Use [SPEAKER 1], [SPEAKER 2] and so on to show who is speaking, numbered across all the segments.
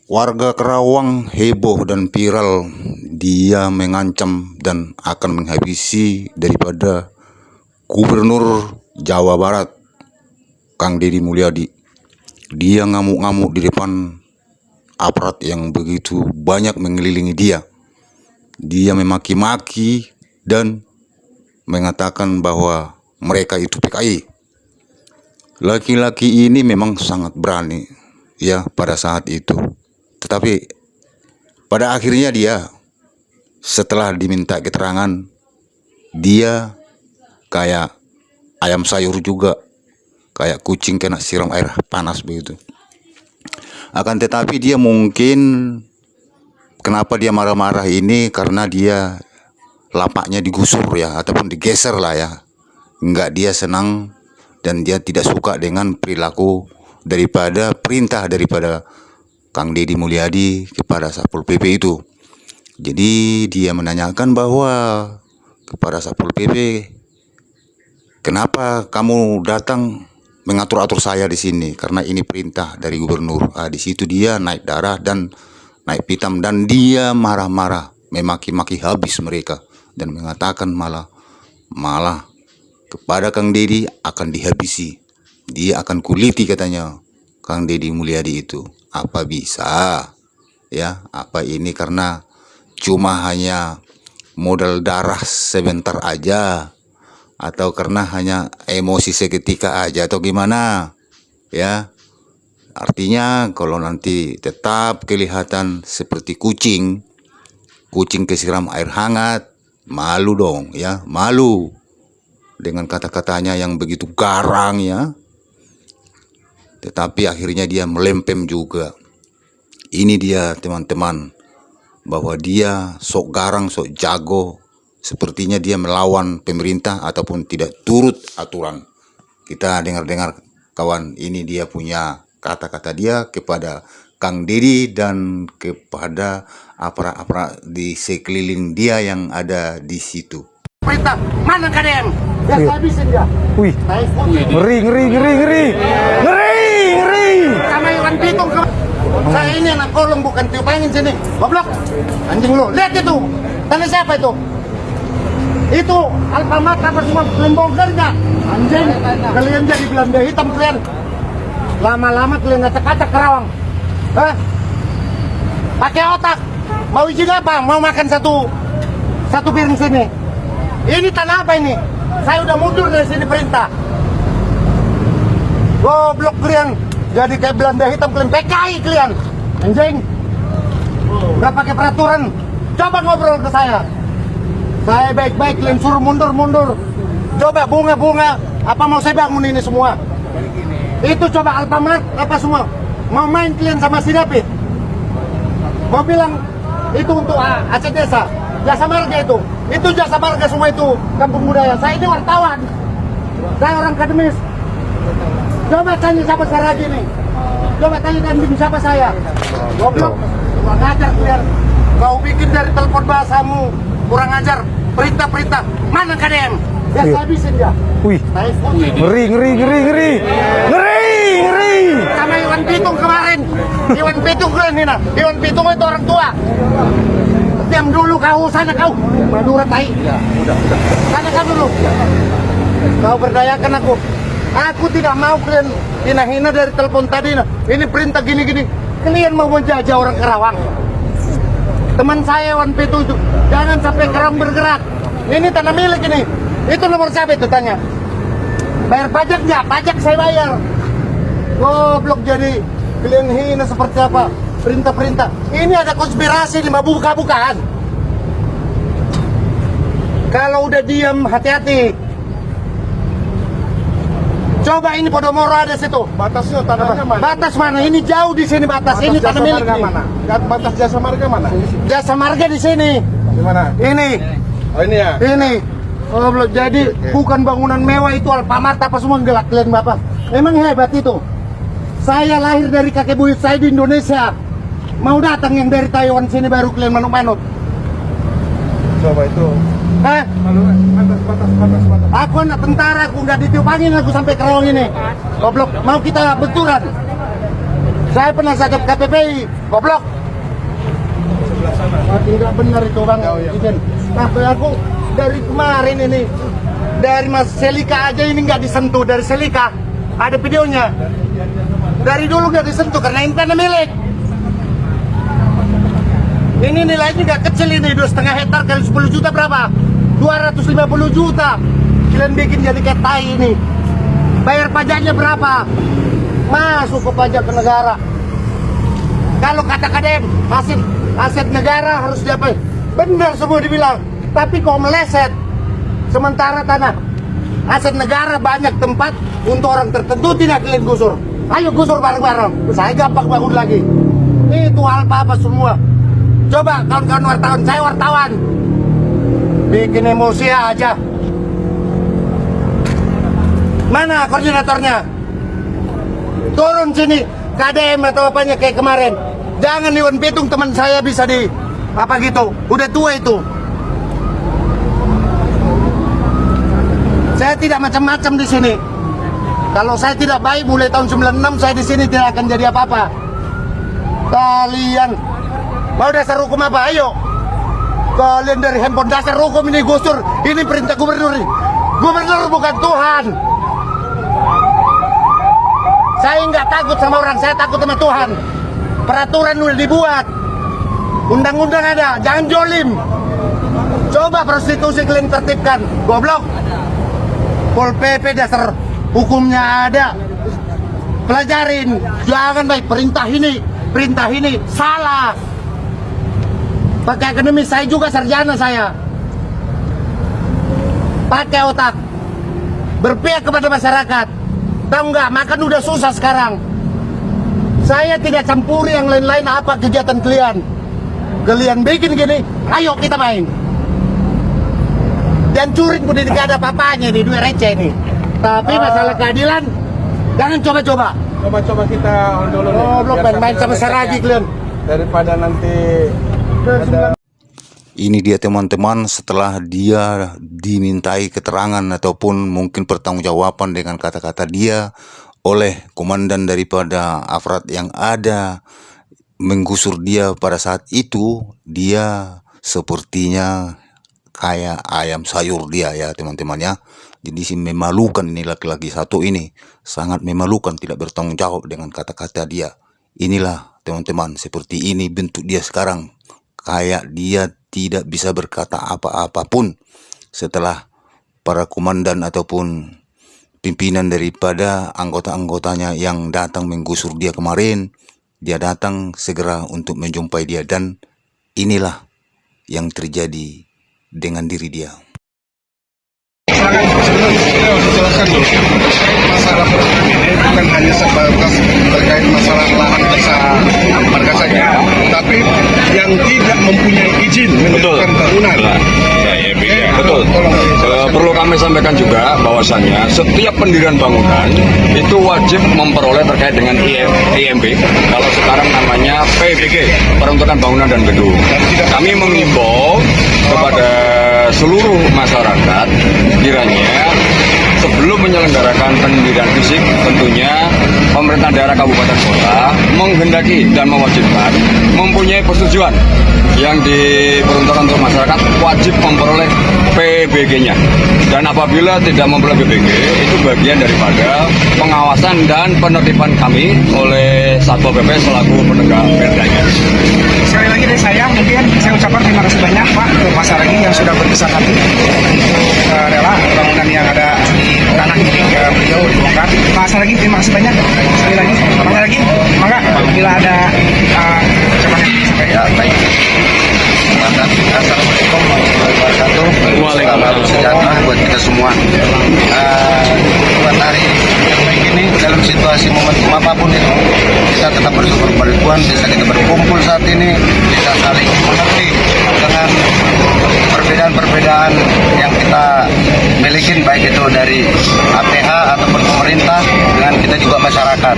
[SPEAKER 1] Warga Kerawang heboh dan viral. Dia mengancam dan akan menghabisi daripada Gubernur Jawa Barat, Kang Deddy Mulyadi. Dia ngamuk-ngamuk di depan aparat yang begitu banyak mengelilingi dia. Dia memaki-maki dan mengatakan bahwa mereka itu PKI. Laki-laki ini memang sangat berani ya pada saat itu. Tetapi pada akhirnya dia setelah diminta keterangan, dia kayak ayam sayur juga, kayak kucing kena siram air panas begitu. Akan tetapi dia mungkin kenapa dia marah-marah ini karena dia lapaknya digusur ya, ataupun digeser lah ya. Enggak, dia senang dan dia tidak suka dengan perilaku daripada perintah daripada Kang Deddy Mulyadi kepada Satpol PP itu. Jadi dia menanyakan bahwa kepada Satpol PP, kenapa kamu datang mengatur-atur saya di sini? Karena ini perintah dari gubernur. Di situ dia naik darah dan naik pitam dan dia marah-marah, memaki-maki habis mereka dan mengatakan malah kepada Kang Deddy akan dihabisi. Dia akan kuliti katanya Kang Deddy Mulyadi itu. Apa bisa? Ya, apa ini karena cuma hanya modal darah sebentar aja, atau karena hanya emosi seketika aja, atau gimana? Ya, artinya kalau nanti tetap kelihatan seperti kucing kesiram air hangat, malu dong ya, malu dengan kata-katanya yang begitu garang ya. Tetapi akhirnya dia melempem juga. Ini dia teman-teman, bahwa dia sok garang, sok jago. Sepertinya dia melawan pemerintah ataupun tidak turut aturan. Kita dengar-dengar kawan, ini dia punya kata-kata dia kepada Kang Deddy dan kepada aparat-aparat di sekeliling dia yang ada di situ.
[SPEAKER 2] Perintah, mana kalian? Ya saya habisin dia.
[SPEAKER 3] Wih, ngeri.
[SPEAKER 2] Sama Iwan Pitung saya ini anak kolong bukan tiup angin sini. Goblok, anjing lu. Lihat itu, tanya siapa itu? Itu Alfamart apa semua bongkar nggak? Anjing, kalian jadi Belanda hitam kalian. Lama-lama kalian ngacak-ngacak Kerawang. Hah? Pakai otak. Mau izin apa? Mau makan satu piring sini. Ini tanah apa ini? Saya udah mundur dari sini perintah. Goblok kalian. Jadi kayak Belanda hitam kalian, PKI kalian. Anjing. Nggak pakai peraturan. Coba ngobrol ke saya. Saya baik-baik, kalian suruh mundur. Coba bunga-bunga. Apa mau saya bangun ini semua? Itu coba Alfamart apa semua. Mau main kalian sama si David. Mau bilang itu untuk Aceh Desa. Jasa Marga itu. Itu Jasa Marga semua itu kampung budaya. Saya ini wartawan. Saya orang akademis. Coba tanya siapa saya lagi nih. Coba tanya dan siapa saya. Goblok. Kurang ajar kalian. Kau bikin dari telepon bahasamu. Kurang ajar. Perintah. Mana kalian? Ya saya habisin dia.
[SPEAKER 3] Wih, ngeri.
[SPEAKER 2] Sama Iwan Pitung kemarin. Iwan Pitung kalian ini. Iwan Pitung itu orang tua. Diam dulu kau, sana kau. Madura tai. Udah. Sana kau dulu. Kau berdayakan aku. Aku tidak mau kalian hina-hina dari telepon tadi. Ini perintah gini-gini. Kalian mau menjajah orang Kerawang. Teman saya Iwan Pitung itu. Jangan sampai Kerawang bergerak. Ini tanah milik ini. Itu nomor siapa itu tanya. Bayar pajak nggak? Pajak saya bayar. Goblok jadi kalian hina seperti apa? Perintah. Ini ada konspirasi di buka-bukaan. Kalau udah diam hati-hati. Coba ini Podomoro ada situ.
[SPEAKER 4] Batasnya tanahnya mana?
[SPEAKER 2] Batas mana? Ini jauh di sini batas. Ini tanah milik
[SPEAKER 4] mana? Batas Jasa Marga mana?
[SPEAKER 2] Jasa Marga di sini.
[SPEAKER 4] Di mana?
[SPEAKER 2] Ini.
[SPEAKER 4] Oh ini ya.
[SPEAKER 2] Ini. Oh, belum jadi bukan bangunan mewah itu Alfamart apa semua gelak kalian Bapak. Emang hebat itu. Saya lahir dari kakek buyut saya di Indonesia. Mau datang yang dari Taiwan sini baru kalian manut-manut.
[SPEAKER 4] Coba itu.
[SPEAKER 2] Hah?
[SPEAKER 4] Batas.
[SPEAKER 2] Aku anak tentara, aku nggak ditiup angin aku sampai Kerawang ini. Goblok, mau kita benturan? Saya penasihat KPPI, goblok. Tidak benar itu bang, izin. Tapi aku dari kemarin ini, dari Mas Selika aja ini nggak disentuh, dari Selika ada videonya. Dari dulu nggak disentuh karena ini tanah milik. Ini nilainya nggak kecil ini, 2,5 hektar kali 10 juta berapa? 250 juta. Kalian bikin jadi kayak tai ini. Bayar pajaknya berapa? Masuk ke pajak ke negara. Kalau kata KDM, aset negara harus diapain? Benar semua dibilang. Tapi kok meleset. Sementara tanah aset negara banyak tempat untuk orang tertentu tidak kalian gusur. Ayo gusur bareng-bareng. Saya gampang bangun lagi. Itu apa-apa semua. Coba kawan-kawan wartawan, saya wartawan. Bikin emosi aja. Mana koordinatornya? Turun sini, KDM atau apanya kayak kemarin. Jangan Iwan Pitung teman saya bisa di apa gitu. Udah tua itu. Saya tidak macam-macam di sini. Kalau saya tidak baik mulai tahun 96 saya di sini tidak akan jadi apa-apa. Kalian mau dasar hukum apa? Ayo. Kalian dari handphone dasar hukum ini gusur. Ini perintah gubernur. Gubernur bukan Tuhan. Saya nggak takut sama orang, saya takut sama Tuhan. Peraturan udah dibuat. Undang-undang ada, jangan jolim. Coba prostitusi kalian tertibkan. Goblok. Pol PP dasar hukumnya ada. Pelajarin. Jangan baik perintah ini salah. Pakai akademis, saya juga sarjana saya. Pakai otak. Berpihak kepada masyarakat. Tahu nggak, makan udah susah sekarang. Saya tidak campuri yang lain-lain apa kegiatan kalian. Kalian bikin gini, ayo kita main. Dan curi pun tidak ada apa-apanya di duit receh ini. Tapi masalah keadilan, jangan coba-coba.
[SPEAKER 4] Coba-coba kita on dulu nih.
[SPEAKER 2] Oh, belum
[SPEAKER 4] Biar
[SPEAKER 2] main sama
[SPEAKER 4] sampai
[SPEAKER 2] Saragi
[SPEAKER 4] besok ya.
[SPEAKER 2] kalian.
[SPEAKER 4] Daripada nanti ada
[SPEAKER 1] Ini dia teman-teman, setelah dia dimintai keterangan ataupun mungkin pertanggungjawaban dengan kata-kata dia oleh komandan daripada Afrat yang ada menggusur dia pada saat itu, dia sepertinya kayak ayam sayur dia ya teman-teman ya. Jadi sih memalukan ini laki-laki satu ini, sangat memalukan, tidak bertanggung jawab dengan kata-kata dia. Inilah teman-teman, seperti ini bentuk dia sekarang. Kayak dia tidak bisa berkata apa-apapun setelah para komandan ataupun pimpinan daripada anggota-anggotanya yang datang menggusur dia kemarin. Dia datang segera untuk menjumpai dia, dan inilah yang terjadi dengan diri dia.
[SPEAKER 4] jelaskan dulu. Masalah ini bukan hanya sebatas terkait masalah lahan marga saja, tapi yang tidak mempunyai izin mendirikan bangunan.
[SPEAKER 5] Betul. Perlu kami sampaikan juga bahwasannya setiap pendirian bangunan itu wajib memperoleh terkait dengan IMB. Kalau sekarang namanya PBG, Peruntukan Bangunan dan Gedung. Kami mengimbau kepada seluruh masyarakat kiranya sebelum menyelenggarakan pendirian fisik, tentunya pemerintah daerah kabupaten kota menghendaki dan mewajibkan mempunyai persetujuan yang diperuntukkan untuk masyarakat wajib memperoleh PBG-nya. Dan apabila tidak memperoleh PBG, itu bagian daripada pengawasan dan penertiban kami oleh Satpol PP selaku penegak perdanya.
[SPEAKER 3] Sekali lagi dari saya, mungkin saya ucapkan terima kasih banyak Pak ke Pak Saragi yang sudah berbesar hati rela bangunan yang ada di tanah milik beliau dibongkar. Pak Saragi terima kasih banyak. Sekali lagi, Pak Saragi, maka bila ada ucapan yang disampaikan.
[SPEAKER 6] Ya, baik. Assalamualaikum warahmatullahi wabarakatuh. Waalaikumsalam. Sejahtera buat kita semua. Buat hari yang baik ini, dalam situasi momentum apapun itu, kita tetap bersyukur kepada Tuhan. Bisa kita berkumpul saat ini, bisa saling mengerti dengan perbedaan-perbedaan yang kita miliki, baik itu dari APH ataupun pemerintah, dengan kita juga masyarakat,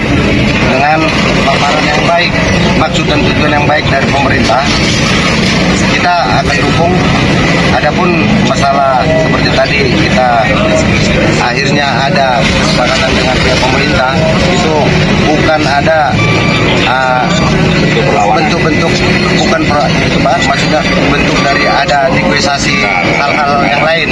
[SPEAKER 6] dengan paparan yang baik, maksud dan tujuan yang baik dari pemerintah. kita akan dukung. Adapun masalah seperti tadi kita akhirnya ada kesepakatan dengan pihak pemerintah, itu bukan ada bentuk-bentuk bukan maksudnya bentuk dari ada negosiasi hal-hal yang lain.